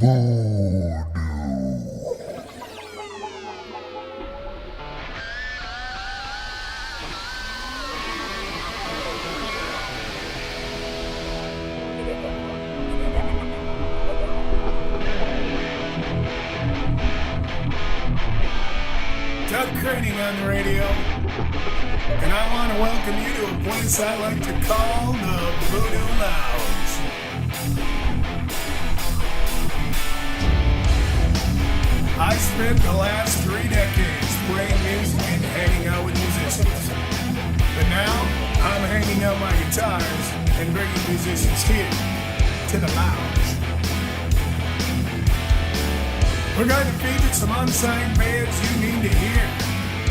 On the radio, and I want to welcome you to a place I like to call the Voodoo Lounge. I spent the last 3 decades playing music and hanging out with musicians, but now I'm hanging out my guitars and bringing musicians here to the lounge. We're going to feature some unsigned bands you need to hear,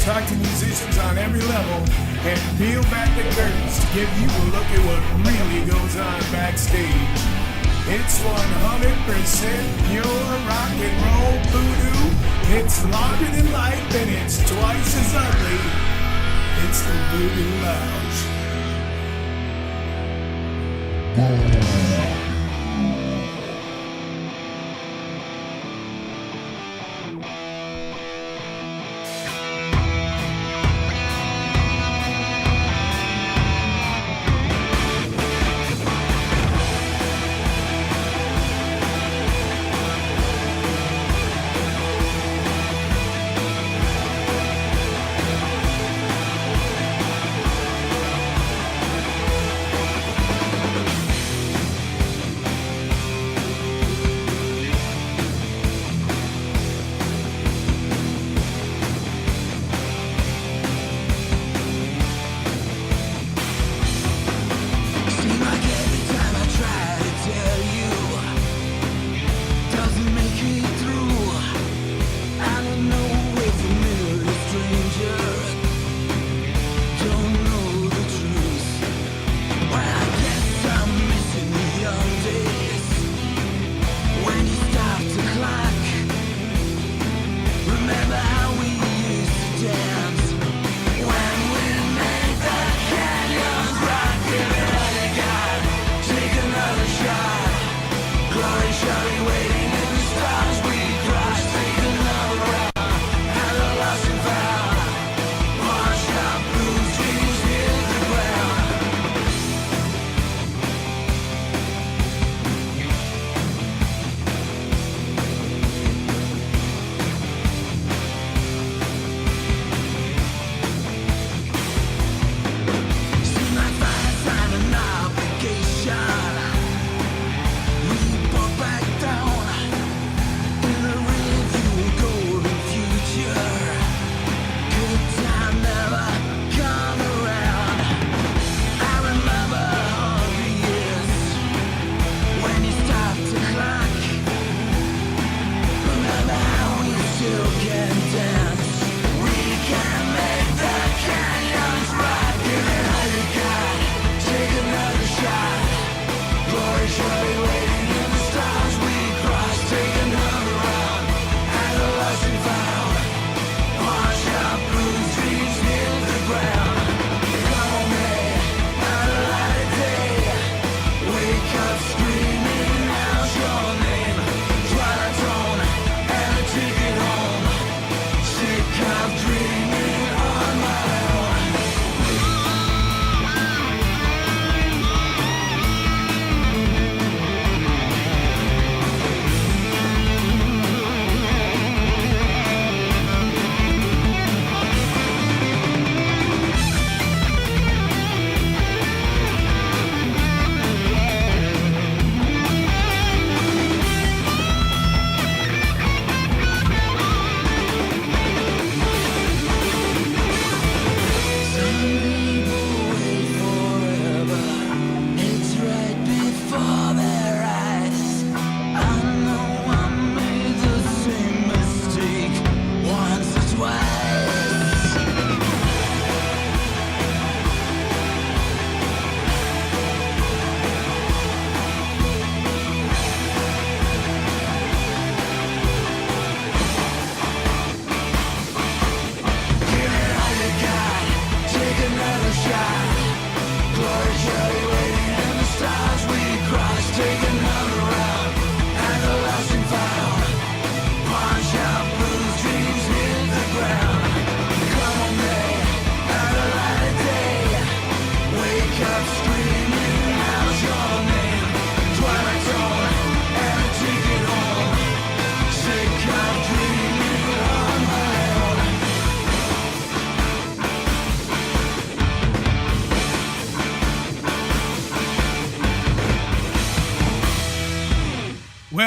talk to musicians on every level, and peel back the curtains to give you a look at what really goes on backstage. It's 100% pure rock and roll voodoo. It's larger than life and it's twice as ugly. It's the Voodoo Lounge.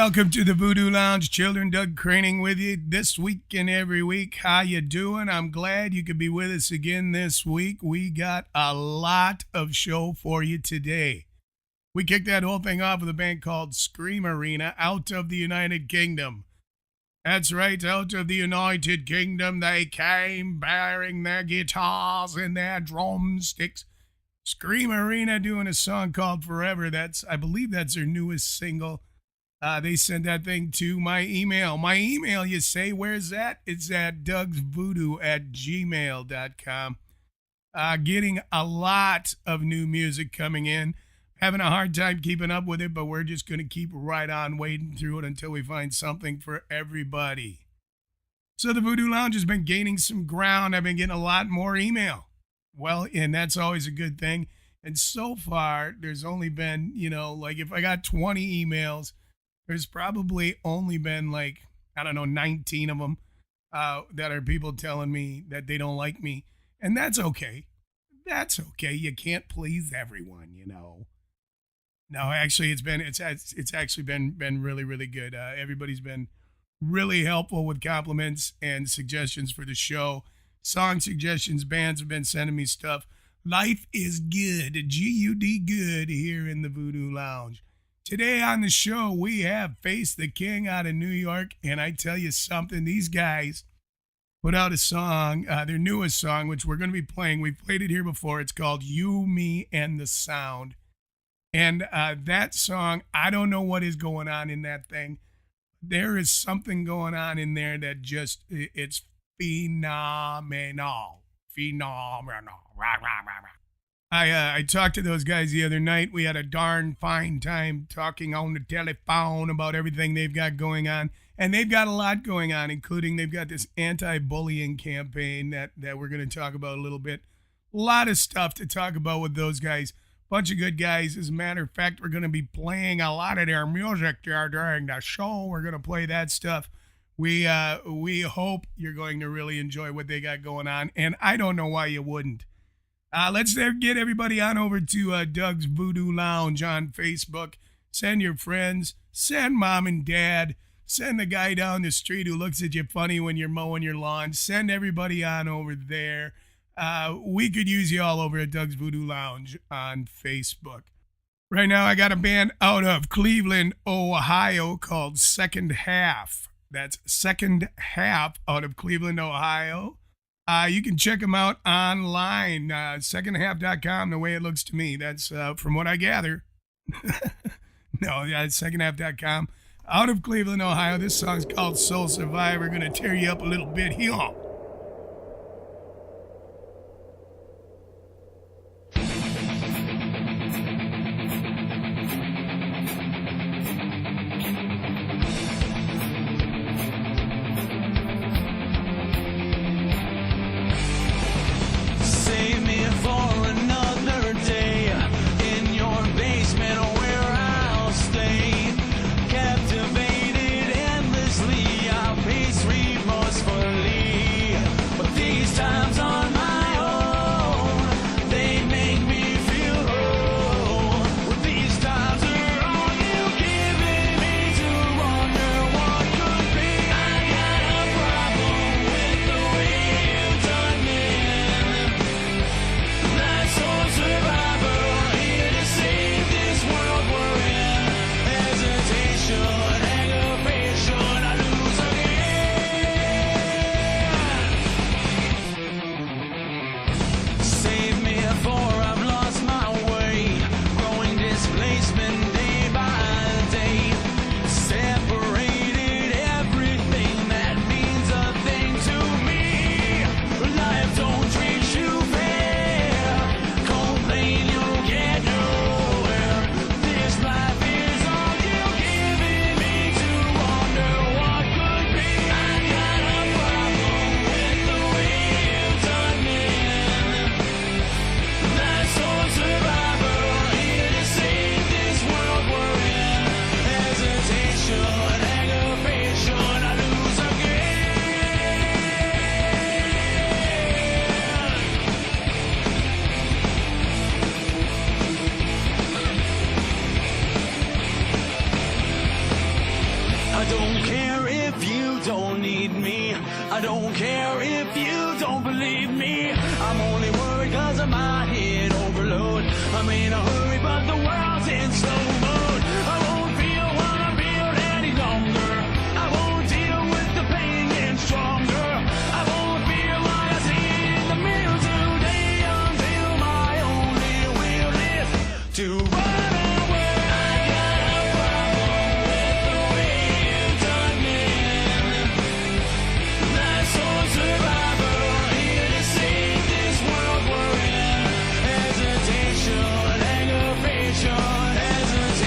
Welcome to the Voodoo Lounge. Children, Doug Craning with you this week and every week. How you doing? I'm glad you could be with us again this week. We got a lot of show for you today. We kicked that whole thing off with a band called Scream Arena out of the United Kingdom. That's right, out of the United Kingdom. They came bearing their guitars and their drumsticks. Scream Arena doing a song called Forever. I believe that's their newest single. They sent that thing to my email. My email, you say, where's that? It's at dougsvoodoo@gmail.com. Getting a lot of new music coming in. Having a hard time keeping up with it, but we're just going to keep right on wading through it until we find something for everybody. So the Voodoo Lounge has been gaining some ground. I've been getting a lot more email. Well, and that's always a good thing. And so far, there's only been, if I got 20 emails, there's probably only been 19 of them that are people telling me that they don't like me. And that's okay. That's okay. You can't please everyone, No, actually, it's actually been really, really good. Everybody's been really helpful with compliments and suggestions for the show. Song suggestions, bands have been sending me stuff. Life is good, G-U-D good here in the Voodoo Lounge. Today on the show, we have Face the King out of New York, and I tell you something, these guys put out a song, their newest song, which we're going to be playing. We've played it here before. It's called You, Me, and the Sound. And that song, I don't know what is going on in that thing. There is something going on in there that it's phenomenal. Phenomenal. I talked to those guys the other night. We had a darn fine time talking on the telephone about everything they've got going on. And they've got a lot going on, including they've got this anti-bullying campaign that we're going to talk about a little bit. A lot of stuff to talk about with those guys. Bunch of good guys. As a matter of fact, we're going to be playing a lot of their music during the show. We're going to play that stuff. We hope you're going to really enjoy what they got going on. And I don't know why you wouldn't. Let's get everybody on over to Doug's Voodoo Lounge on Facebook. Send your friends. Send mom and dad. Send the guy down the street who looks at you funny when you're mowing your lawn. Send everybody on over there. We could use you all over at Doug's Voodoo Lounge on Facebook. Right now, I got a band out of Cleveland, Ohio called Second Half. That's Second Half out of Cleveland, Ohio. You can check them out online, secondhalf.com, the way it looks to me. That's from what I gather. No, it's secondhalf.com. Out of Cleveland, Ohio. This song's called Soul Survivor. Going to tear you up a little bit here. Captivated endlessly, I pace remorsefully. I don't care if you don't need me. I don't care if you don't believe me. I'm only worried cause of my head overload. I'm in a hurry but the world's in slow mode. I won't feel what I feel any longer. I won't deal with the pain getting stronger. I won't feel what I see in the mirror today until my only will is to run away. I got a problem with the way you done me. That soul survivor here to save this world we're in. Hesitation, aggravation, hesitation.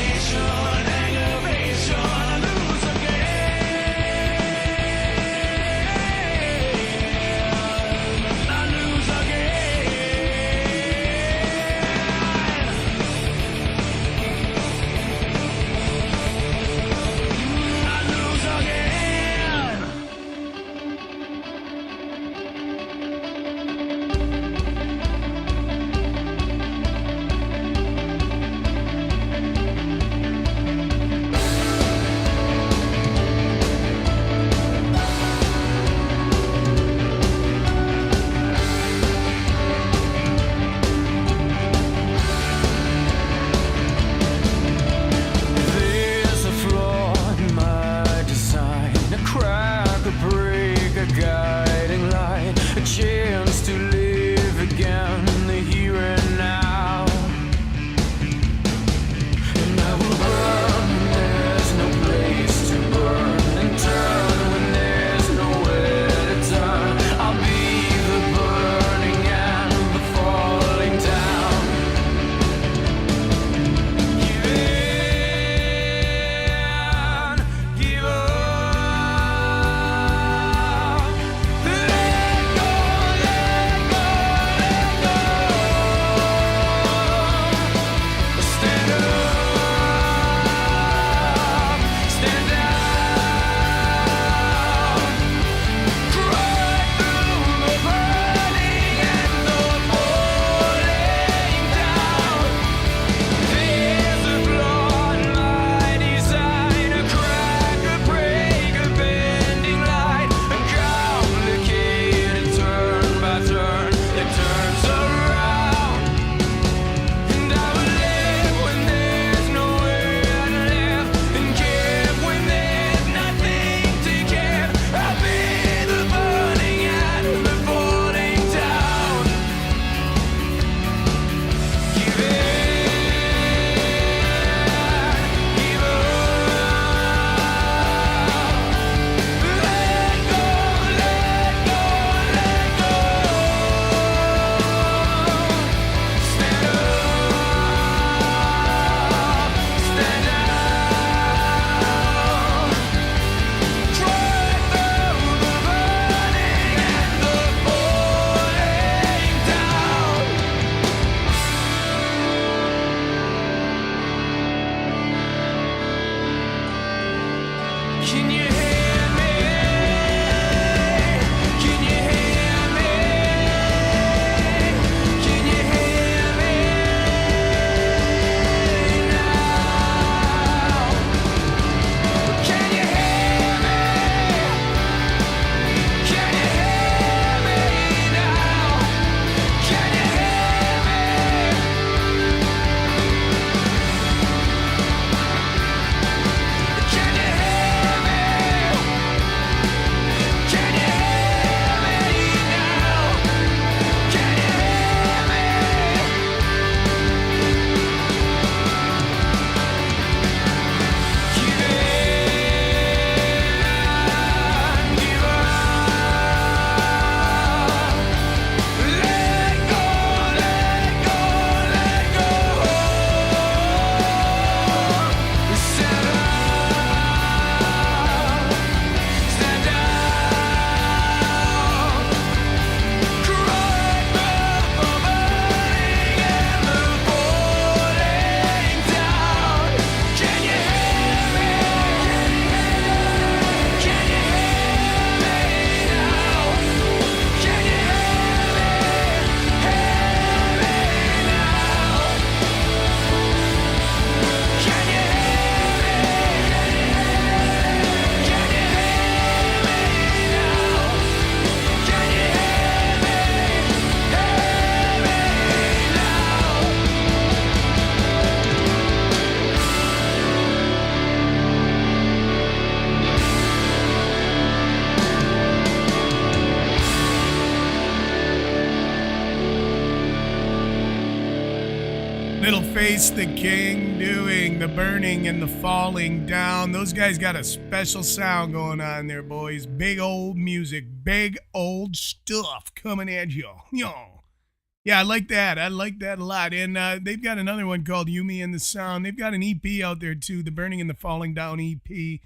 Lounge-Ep5-FACE, the king, doing the burning and the falling down. Those guys got a special sound going on there, boys. Big old music, big old stuff coming at you. Yeah, I like that. I like that a lot. And they've got another one called Yumi and the Sound. They've got an EP out there, too, the Burning and the Falling Down EP.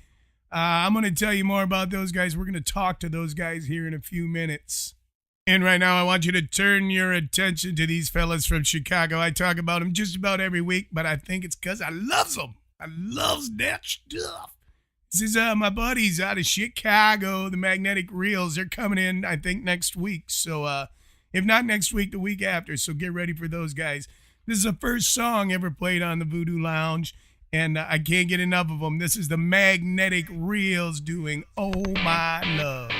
I'm going to tell you more about those guys. We're going to talk to those guys here in a few minutes. And right now, I want you to turn your attention to these fellas from Chicago. I talk about them just about every week, but I think it's because I loves them. I loves that stuff. This is my buddies out of Chicago, the Magnetic Reels. They're coming in, I think, next week. So if not next week, the week after. So get ready for those guys. This is the first song ever played on the Voodoo Lounge, and I can't get enough of them. This is the Magnetic Reels doing Oh My Love.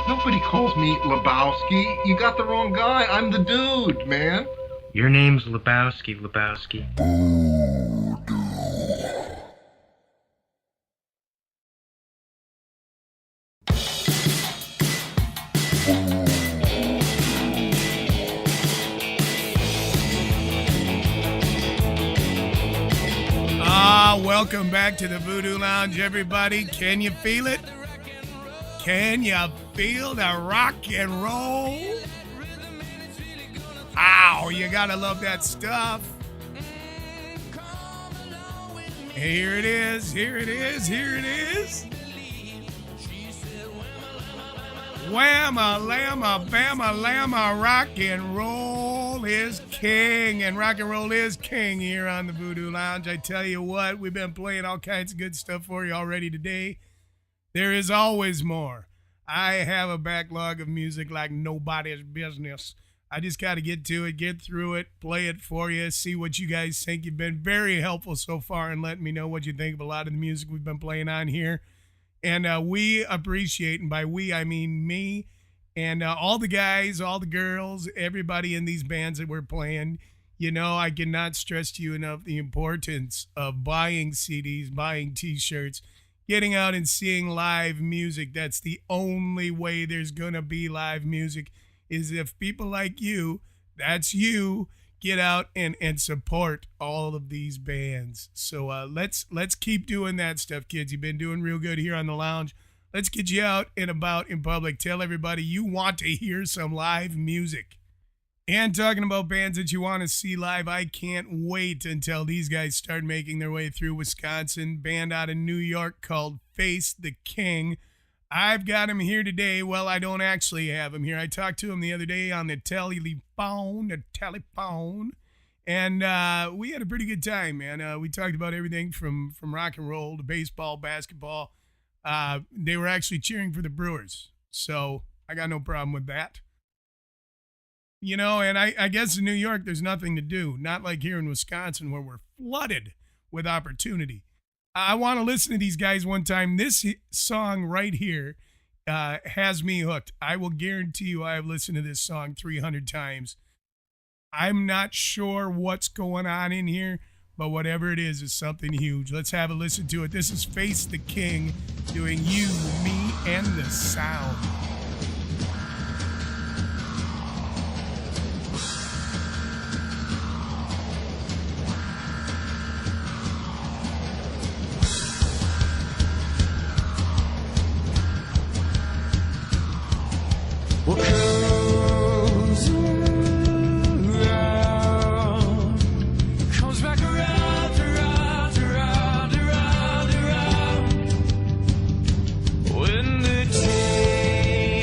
Nobody calls me Lebowski. You got the wrong guy. I'm the dude, man. Your name's Lebowski. Welcome back to the Voodoo Lounge, everybody. Can you feel it? Can you feel the rock and roll? Ow, you gotta love that stuff. Here it is. Whamma, lamma, bamma, lamma, rock and roll is king. And rock and roll is king here on the Voodoo Lounge. I tell you what, we've been playing all kinds of good stuff for you already today. There is always more. I have a backlog of music like nobody's business. I just got to get to it, get through it, play it for you, see what you guys think. You've been very helpful so far in letting me know what you think of a lot of the music we've been playing on here. And we appreciate, and by we, I mean me, and all the guys, all the girls, everybody in these bands that we're playing. You know, I cannot stress to you enough the importance of buying CDs, buying T-shirts, getting out and seeing live music. That's the only way there's going to be live music, is if people like you, that's you, get out and support all of these bands. So let's keep doing that stuff, kids. You've been doing real good here on the lounge. Let's get you out and about in public. Tell everybody you want to hear some live music. And talking about bands that you want to see live, I can't wait until these guys start making their way through Wisconsin. Band out of New York called Face the King. I've got him here today. Well, I don't actually have him here. I talked to him the other day on the telephone, and we had a pretty good time, man. We talked about everything from rock and roll to baseball, basketball. They were actually cheering for the Brewers, so I got no problem with that. You know, and I guess in New York there's nothing to do, not like here in Wisconsin where we're flooded with opportunity. I want to listen to these guys one time. This song right here has me hooked. I will guarantee you I have listened to this song 300 times. I'm not sure what's going on in here, but whatever it is something huge. Let's have a listen to it. This is Face the King doing You, Me, and the Sound. What goes around comes back around, around, around, around, around. When the day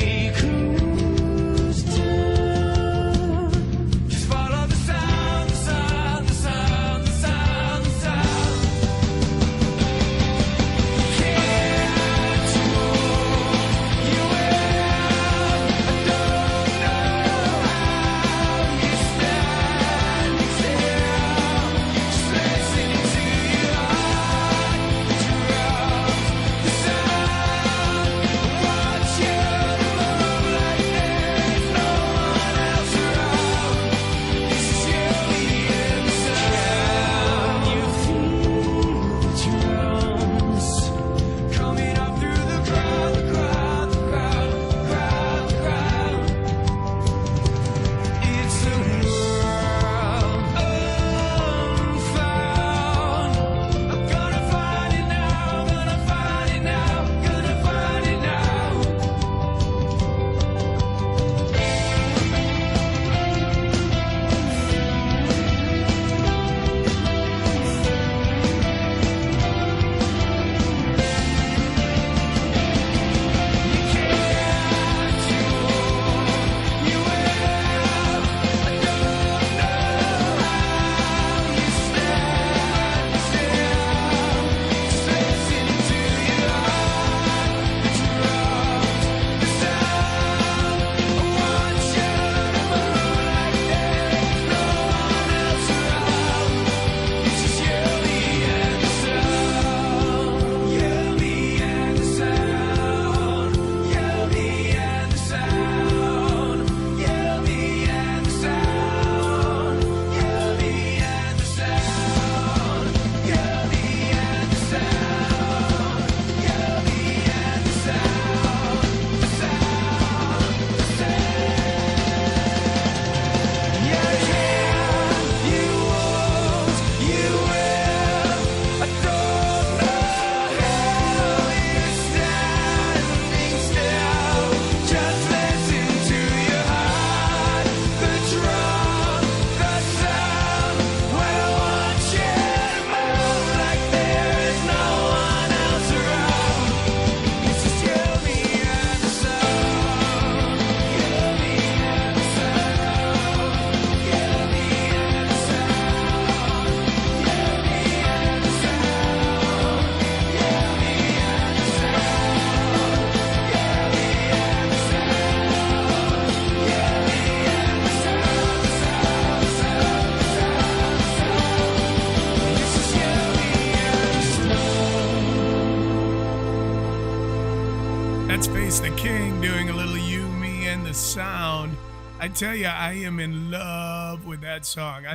That's Face the King doing a little You, Me, and the Sound. I tell you, I am in love with that song.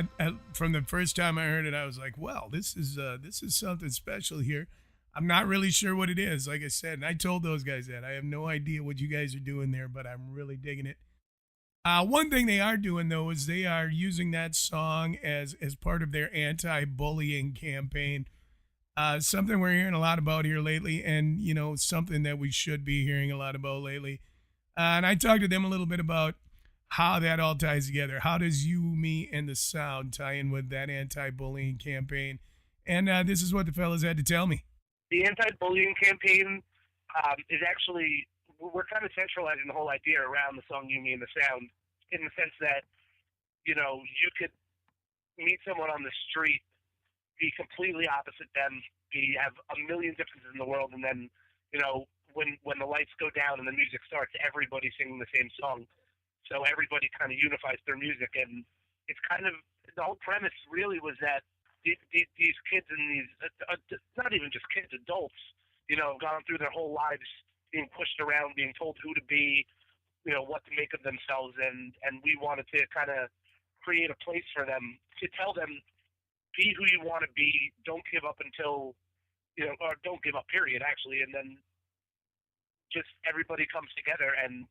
From the first time I heard it, I was like, "Well, this is something special here." I'm not really sure what it is, like I said, and I told those guys that I have no idea what you guys are doing there, but I'm really digging it. One thing they are doing though is they are using that song as part of their anti-bullying campaign. Something we're hearing a lot about here lately, and something that we should be hearing a lot about lately. And I talked to them a little bit about how that all ties together. How does You, Me, and the Sound tie in with that anti-bullying campaign? And this is what the fellas had to tell me. The anti-bullying campaign is actually, we're kind of centralizing the whole idea around the song You, Me, and the Sound, in the sense that, you could meet someone on the street, be completely opposite them, have a million differences in the world, and then, when the lights go down and the music starts, everybody's singing the same song. So everybody kind of unifies their music, and it's kind of, the whole premise really was that these kids and these, not even just kids, adults, have gone through their whole lives being pushed around, being told who to be, what to make of themselves, and we wanted to kind of create a place for them to tell them, be who you want to be, don't give up until, or don't give up, period, actually, and then just everybody comes together and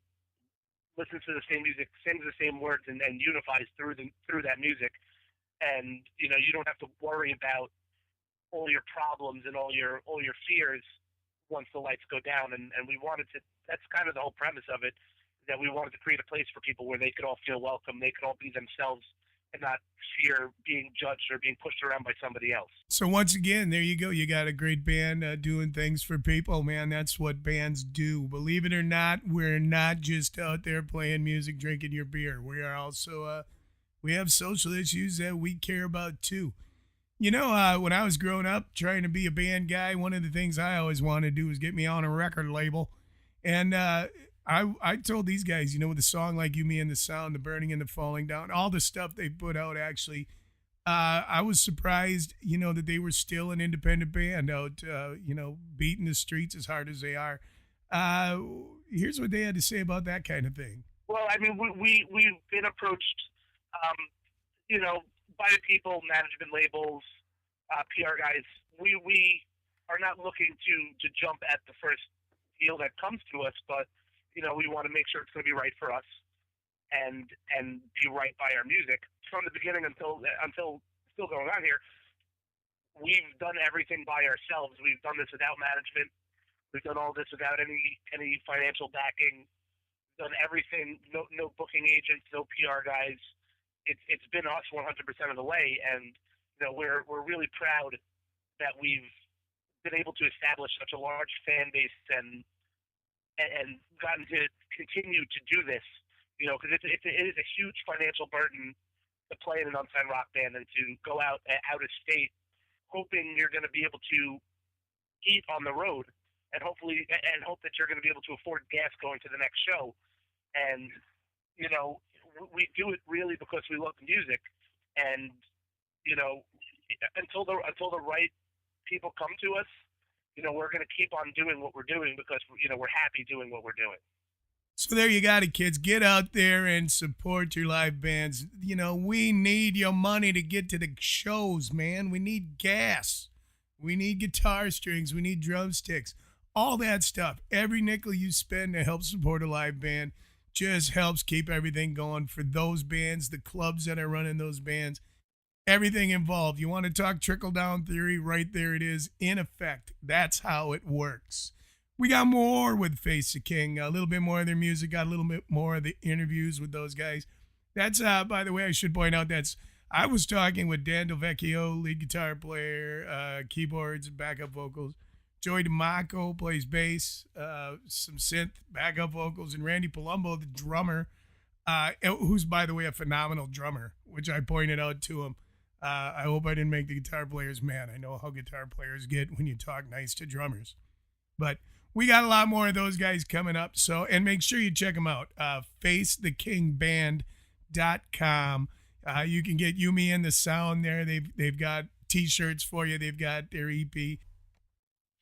listens to the same music, sings the same words, and unifies through that music. And, you don't have to worry about all your problems and all your fears once the lights go down. And we wanted to, that's kind of the whole premise of it, that we wanted to create a place for people where they could all feel welcome, they could all be themselves, and not fear being judged or being pushed around by somebody else. So once again, there you go. You got a great band doing things for people, man. That's what bands do. Believe it or not, we're not just out there playing music, drinking your beer. We are also, we have social issues that we care about too. When I was growing up trying to be a band guy, one of the things I always wanted to do was get me on a record label. And I told these guys, with a song like You, Me, and the Sound, the Burning and the Falling Down, all the stuff they put out, actually, I was surprised, that they were still an independent band out, beating the streets as hard as they are. Here's what they had to say about that kind of thing. Well, I mean, we've been approached, by the people, management labels, PR guys. We are not looking to jump at the first deal that comes to us, but we want to make sure it's going to be right for us and be right by our music. From the beginning until still going on here, we've done everything by ourselves. We've done this without management. We've done all this without any financial backing. We've done everything, no booking agents, no PR guys. It's been us 100% of the way, and we're really proud that we've been able to establish such a large fan base and gotten to continue to do this, because it is a huge financial burden to play in an unsigned rock band and to go out of state, hoping you're going to be able to eat on the road, and hope that you're going to be able to afford gas going to the next show. And we do it really because we love the music, and until the right people come to us, we're going to keep on doing what we're doing because, we're happy doing what we're doing. So there you got it, kids. Get out there and support your live bands. We need your money to get to the shows, man. We need gas. We need guitar strings. We need drumsticks. All that stuff. Every nickel you spend to help support a live band just helps keep everything going for those bands, the clubs that are running those bands. Everything involved. You want to talk trickle-down theory? Right there it is, in effect. That's how it works. We got more with Face the King, a little bit more of their music, got a little bit more of the interviews with those guys. That's, by the way, I should point out, I was talking with Dan Delvecchio, lead guitar player, keyboards, backup vocals. Joey DeMacco plays bass, some synth, backup vocals, and Randy Palumbo, the drummer, who's, by the way, a phenomenal drummer, which I pointed out to him. I hope I didn't make the guitar players mad. I know how guitar players get when you talk nice to drummers. But we got a lot more of those guys coming up. So, and make sure you check them out. FaceTheKingBand.com. You can get You, Me, and the Sound there. They've got T-shirts for you. They've got their EP.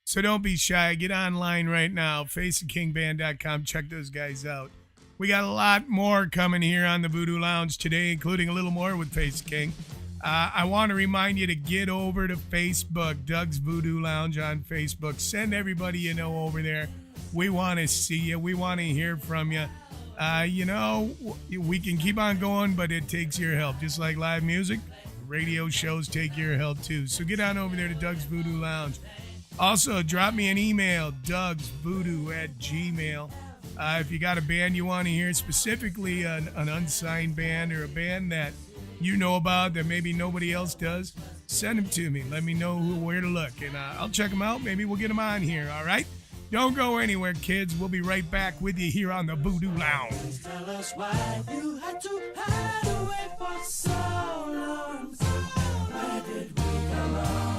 So don't be shy. Get online right now, facethekingband.com. Check those guys out. We got a lot more coming here on the Voodoo Lounge today, including a little more with Face the King. I want to remind you to get over to Facebook, Doug's Voodoo Lounge on Facebook. Send everybody you know over there. We want to see you. We want to hear from you. We can keep on going, but it takes your help. Just like live music, radio shows take your help too. So get on over there to Doug's Voodoo Lounge. Also, drop me an email, dougsvoodoo@gmail.com. If you got a band you want to hear, specifically an unsigned band or a band that you know about that maybe nobody else does, send them to me. Let me know where to look, and I'll check them out. Maybe we'll get them on here, all right? Don't go anywhere, kids. We'll be right back with you here on the Voodoo Lounge. Tell us why you had to hide away for so long. Where did we go wrong?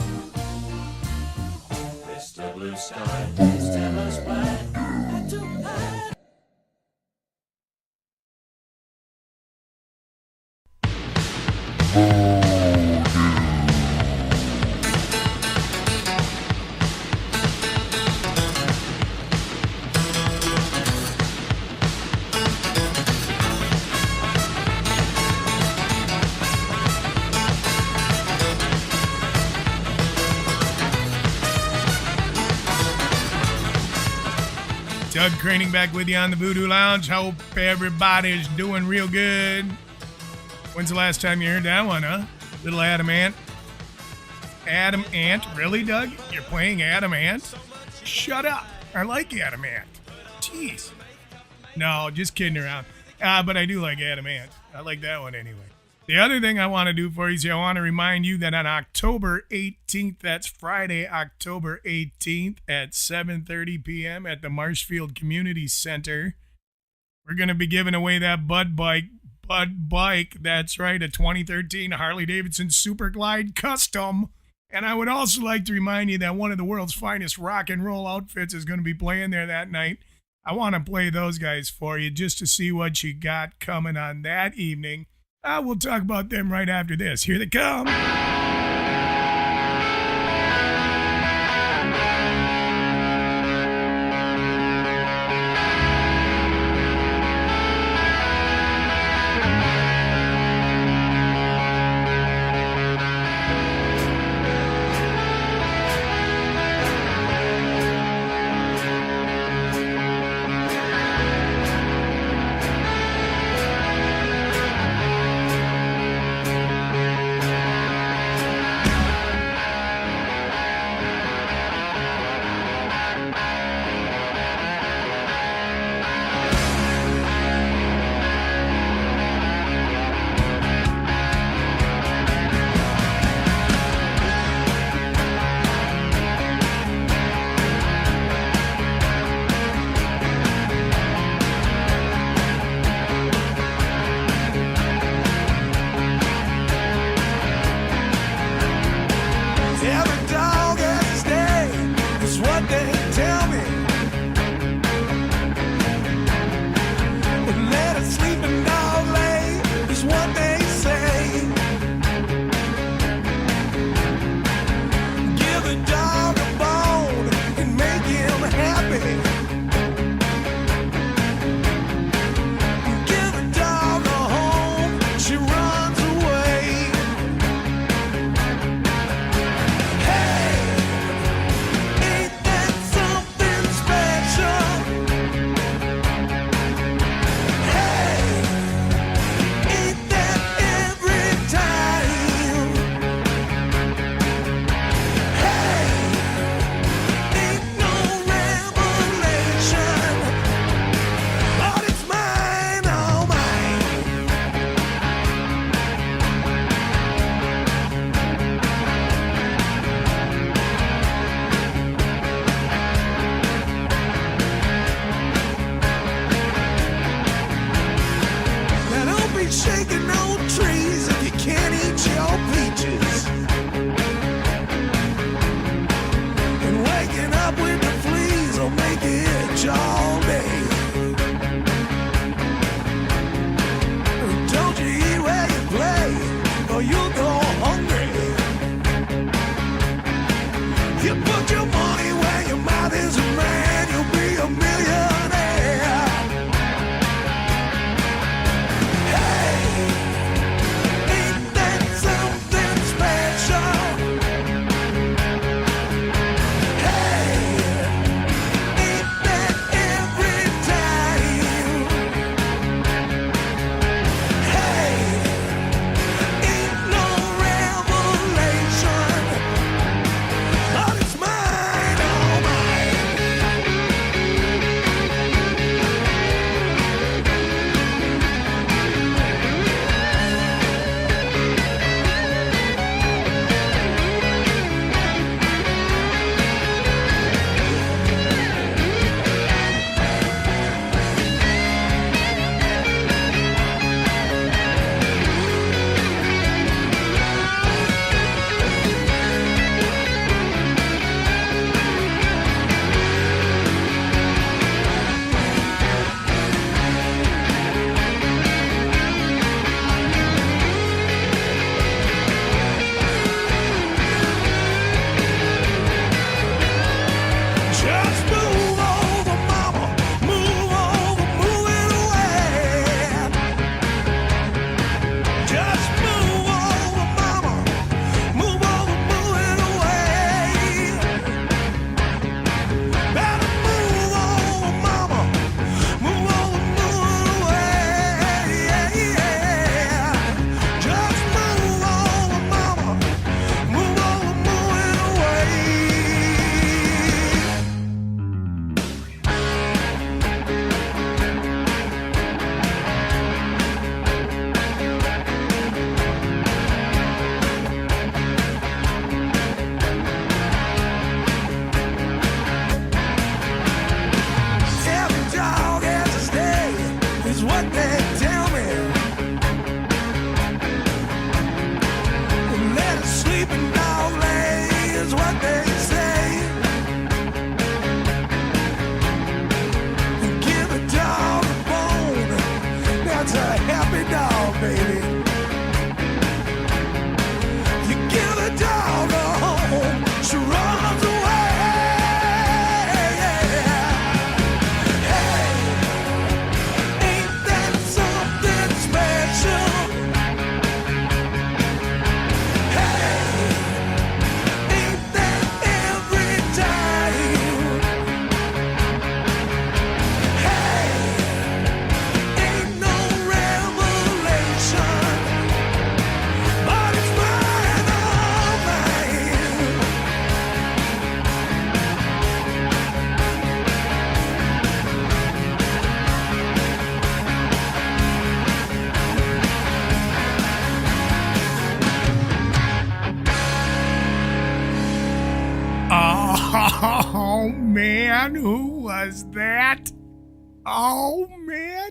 Mr. Blue Sky, please tell us why you had to hide. Doug Craning back with you on the Voodoo Lounge. Hope everybody's doing real good. When's the last time you heard that one, huh? Little Adam Ant. Adam Ant? Really, Doug? You're playing Adam Ant? Shut up. I like Adam Ant. Jeez. No, just kidding around. But I do like Adam Ant. I like that one anyway. The other thing I want to do for you is I want to remind you that on October 18th, that's Friday, October 18th at 7:30 p.m. at the Marshfield Community Center, we're going to be giving away that Bud Bike. That's right, a 2013 Harley-Davidson Super Glide Custom. And I would also like to remind you that one of the world's finest rock and roll outfits is going to be playing there that night. I want to play those guys for you just to see what you got coming on that evening. We'll talk about them right after this. Here they come. Oh, man, who was that? Oh, man.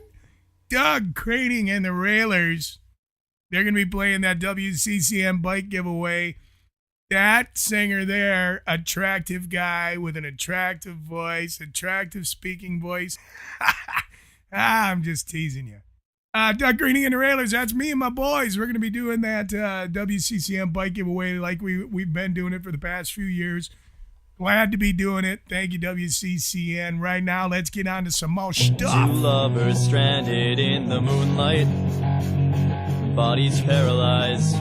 Doug Crating and the Railers. They're going to be playing that WCCM bike giveaway. That singer there, attractive guy with an attractive voice, attractive speaking voice. I'm just teasing you. Doug Greening and the Railers, that's me and my boys. We're going to be doing that WCCM bike giveaway like we've been doing it for the past few years. Glad to be doing it. Thank you, WCCN. Right now, let's get on to some more stuff. Two lovers stranded in the moonlight, bodies paralyzed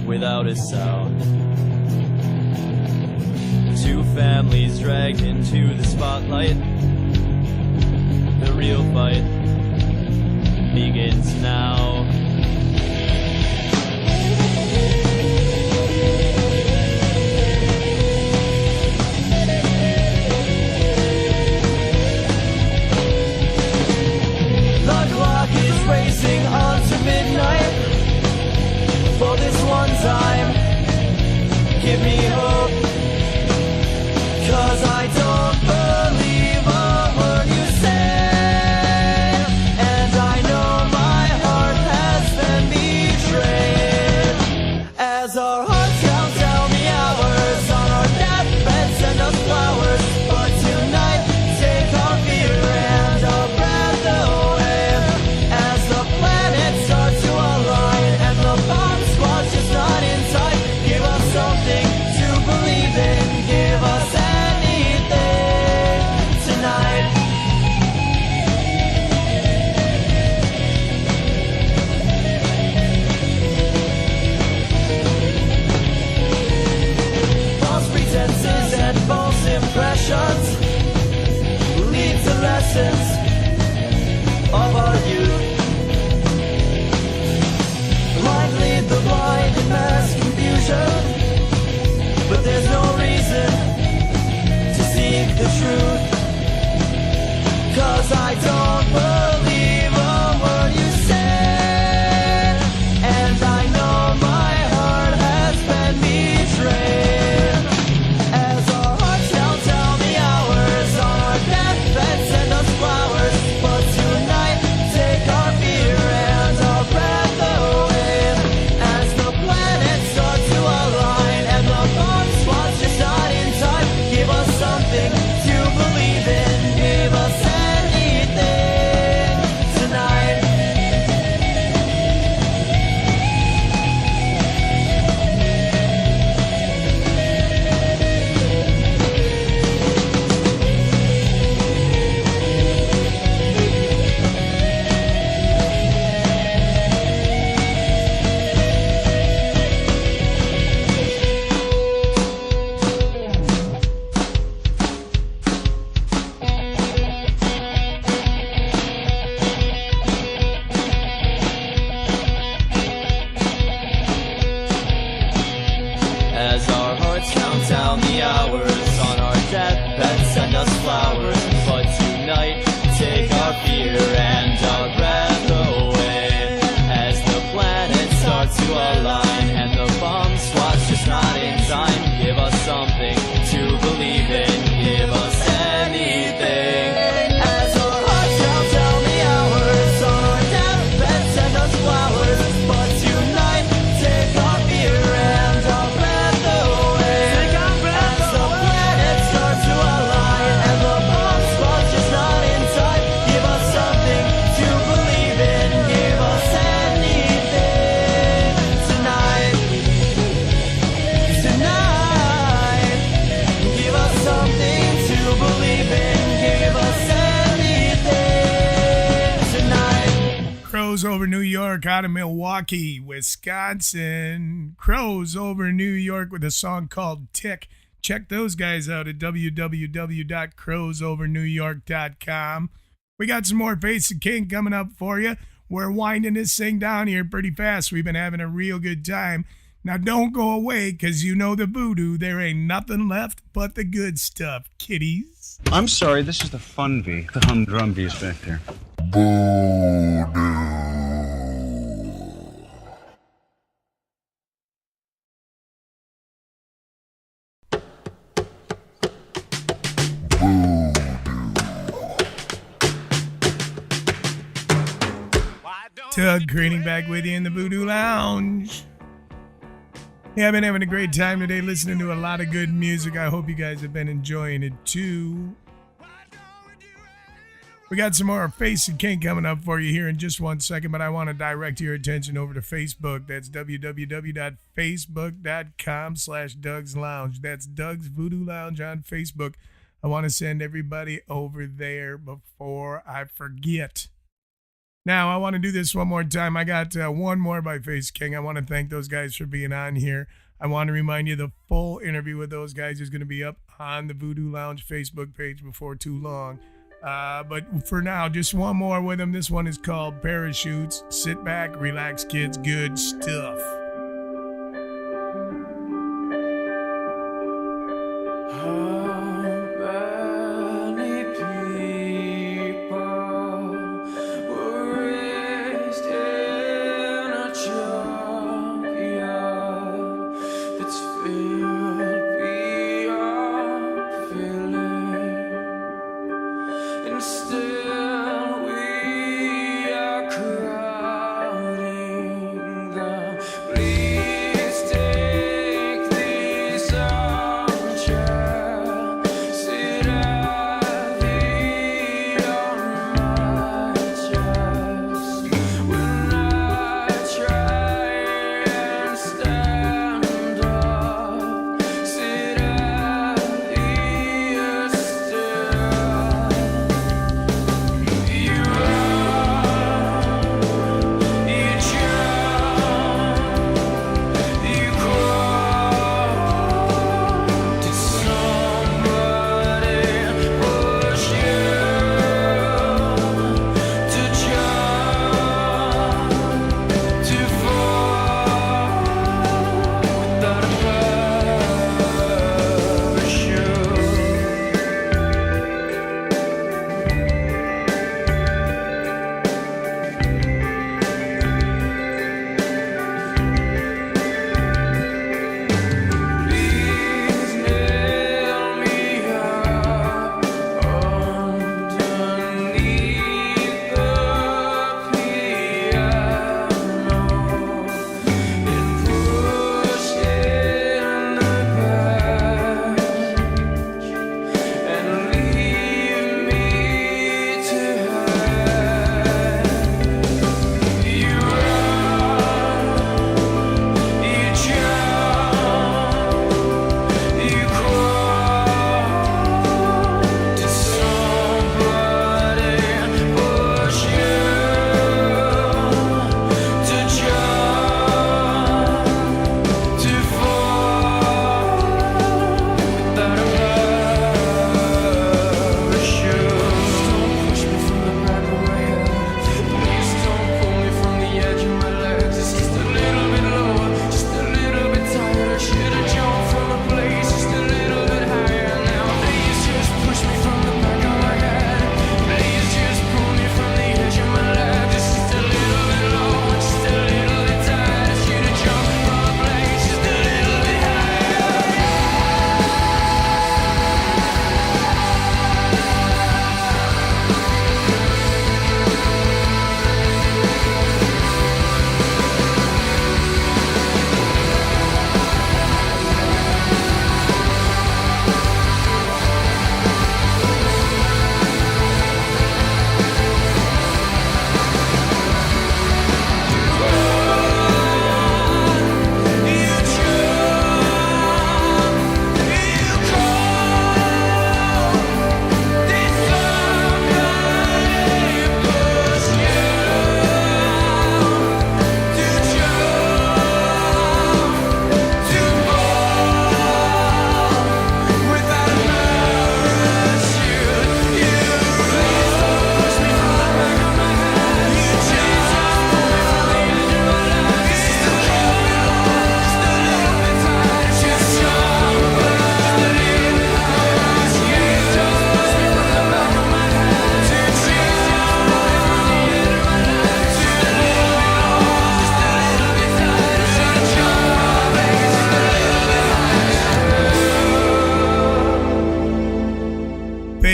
without a sound. Two families dragged into the spotlight. The real fight begins now. The clock is racing on to midnight. For this one time, give me hope, 'cause I don't believe a word you say, and I know my heart has been betrayed. As our hearts count down the hours on our deathbeds, send us flowers, but tonight take our fear and our breath away. As the planets start to align and the bomb squad's just not in sight, give us something to believe in, give us anything tonight. False pretenses and false impressions lead to lessons of our youth. Blind lead the blind in mass confusion, but there's no reason to seek the truth, 'cause I don't believe a word you say, and I know my heart has been betrayed. As our hearts count down the hours on our deathbeds, send us flowers, but tonight take our fear and our breath away. As the planets start to align and the bomb squad's just not in time, give us something to believe in, give us anything tonight. As our hearts count down the hours on our deathbeds, send us flowers, but tonight take our fear and our breath away. As the planets start to align and the bomb squad's just not in time, give us something to believe in, give us anything. As our hearts count down the hours on our deathbeds, send us flowers, but tonight take our fear and our breath away. As the planets start to align and the bomb squad's just not in sight, give us something to believe in, give us anything tonight. Tonight, give us something to believe in, give us anything tonight. Crows Over New York out of Milwaukee, Wisconsin. Crows Over New York with a song called Tick. Check those guys out at www.crowsovernewyork.com. We got some more Face of King coming up for you. We're winding this thing down here pretty fast. We've been having a real good time. Now don't go away, because you know the voodoo. There ain't nothing left but the good stuff, kiddies. I'm sorry, this is the fun V, the humdrum V's back there. Doug Craning back with you in the Voodoo Lounge. Yeah, I've been having a great time today listening to a lot of good music. I hope you guys have been enjoying it too. We got some more Face and King coming up for you here in just 1 second, but I want to direct your attention over to Facebook. That's www.facebook.com/Doug's Lounge. That's Doug's Voodoo Lounge on Facebook. I want to send everybody over there before I forget. Now, I want to do this one more time. I got one more by Face King. I want to thank those guys for being on here. I want to remind you the full interview with those guys is going to be up on the Voodoo Lounge Facebook page before too long. But for now, just one more with them. This one is called Parachutes. Sit back, relax, kids. Good stuff. Still we are crowding the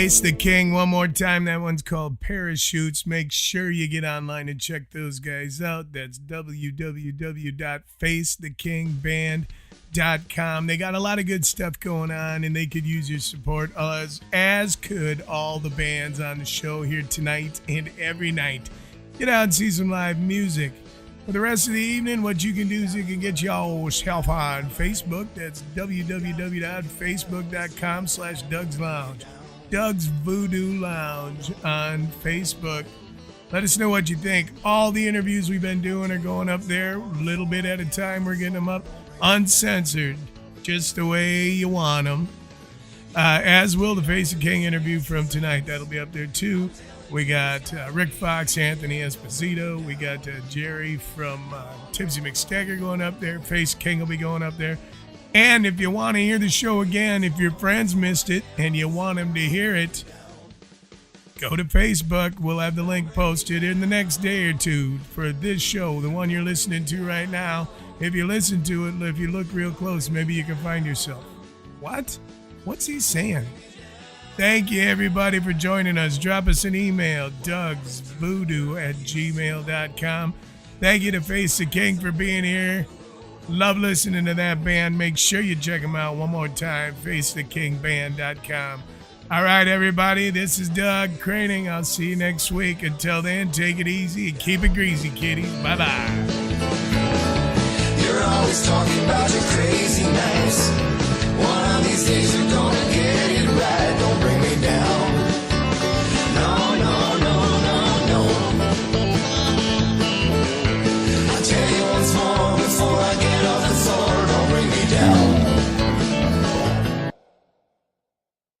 Face the King one more time. That one's called Parachutes. Make sure you get online and check those guys out. That's www.facethekingband.com. They got a lot of good stuff going on, and they could use your support, as could all the bands on the show here tonight and every night. Get out and see some live music. For the rest of the evening, what you can do is you can get yourself on Facebook. That's www.facebook.com/Doug's Lounge. Doug's Voodoo Lounge on Facebook. Let us know what you think. All the interviews we've been doing are going up there a little bit at a time. We're getting them up uncensored, just the way you want them. As will the Face the King interview from tonight. That'll be up there too. We got Rick Fox, Anthony Esposito. We got Jerry from Tipsy McStagger going up there. Face King will be going up there. And if you want to hear the show again, if your friends missed it and you want them to hear it, go to Facebook. We'll have the link posted in the next day or two for this show, the one you're listening to right now. If you listen to it, if you look real close, maybe you can find yourself. What? What's he saying? Thank you, everybody, for joining us. Drop us an email, DougsVoodoo@gmail.com. Thank you to Face the King for being here. Love listening to that band. Make sure you check them out one more time, facethekingband.com. All right, everybody, this is Doug Craning. I'll see you next week. Until then, take it easy and keep it greasy, kiddies. Bye-bye. You're always talking about your crazy nights. One of these days you're gonna get it.